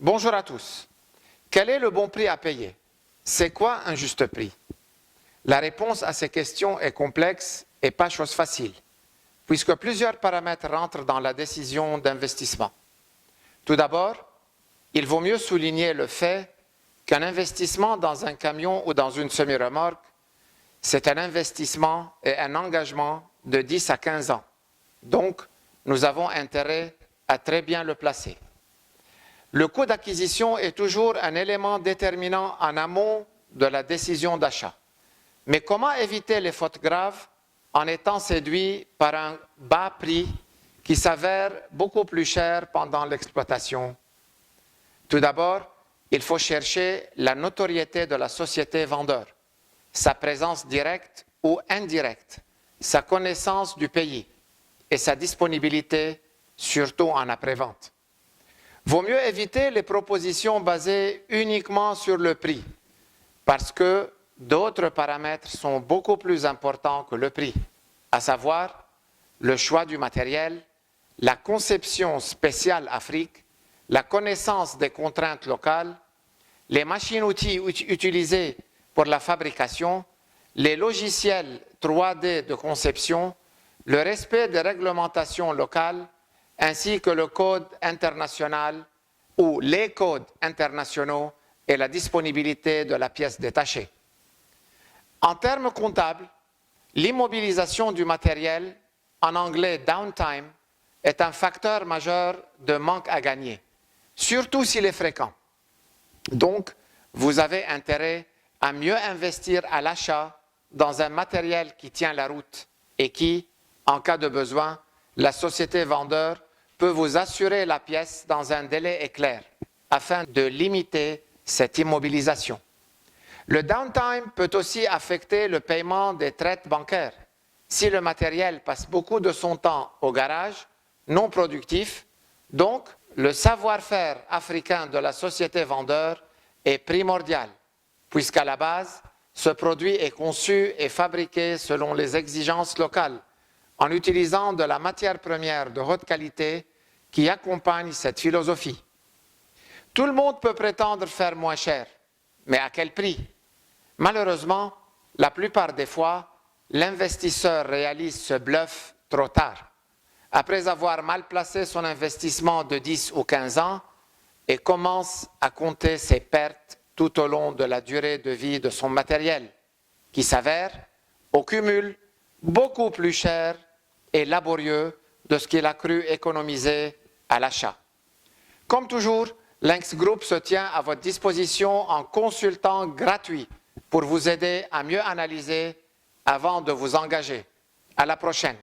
Bonjour à tous. Quel est le bon prix à payer? C'est quoi un juste prix? La réponse à ces questions est complexe et pas chose facile, puisque plusieurs paramètres rentrent dans la décision d'investissement. Tout d'abord, il vaut mieux souligner le fait qu'un investissement dans un camion ou dans une semi-remorque, c'est un investissement et un engagement de 10 à 15 ans. Donc, nous avons intérêt à très bien le placer. Le coût d'acquisition est toujours un élément déterminant en amont de la décision d'achat. Mais comment éviter les fautes graves en étant séduit par un bas prix qui s'avère beaucoup plus cher pendant l'exploitation? Tout d'abord, il faut chercher la notoriété de la société vendeur, sa présence directe ou indirecte, sa connaissance du pays et sa disponibilité, surtout en après-vente. Vaut mieux éviter les propositions basées uniquement sur le prix, parce que d'autres paramètres sont beaucoup plus importants que le prix, à savoir le choix du matériel, la conception spéciale Afrique, la connaissance des contraintes locales, les machines-outils utilisées pour la fabrication, les logiciels 3D de conception, le respect des réglementations locales, ainsi que le code international ou les codes internationaux et la disponibilité de la pièce détachée. En termes comptables, l'immobilisation du matériel, en anglais downtime, est un facteur majeur de manque à gagner, surtout s'il est fréquent. Donc, vous avez intérêt à mieux investir à l'achat dans un matériel qui tient la route et qui, en cas de besoin, la société vendeur peut vous assurer la pièce dans un délai éclair afin de limiter cette immobilisation. Le downtime peut aussi affecter le paiement des traites bancaires. Si le matériel passe beaucoup de son temps au garage, non productif, donc le savoir-faire africain de la société vendeur est primordial, puisqu'à la base, ce produit est conçu et fabriqué selon les exigences locales, en utilisant de la matière première de haute qualité qui accompagne cette philosophie. Tout le monde peut prétendre faire moins cher, mais à quel prix? Malheureusement, la plupart des fois, l'investisseur réalise ce bluff trop tard, après avoir mal placé son investissement de 10 ou 15 ans et commence à compter ses pertes tout au long de la durée de vie de son matériel, qui s'avère, au cumul, beaucoup plus cher et laborieux de ce qu'il a cru économiser à l'achat. Comme toujours, Lynx Group se tient à votre disposition en consultant gratuit pour vous aider à mieux analyser avant de vous engager. À la prochaine.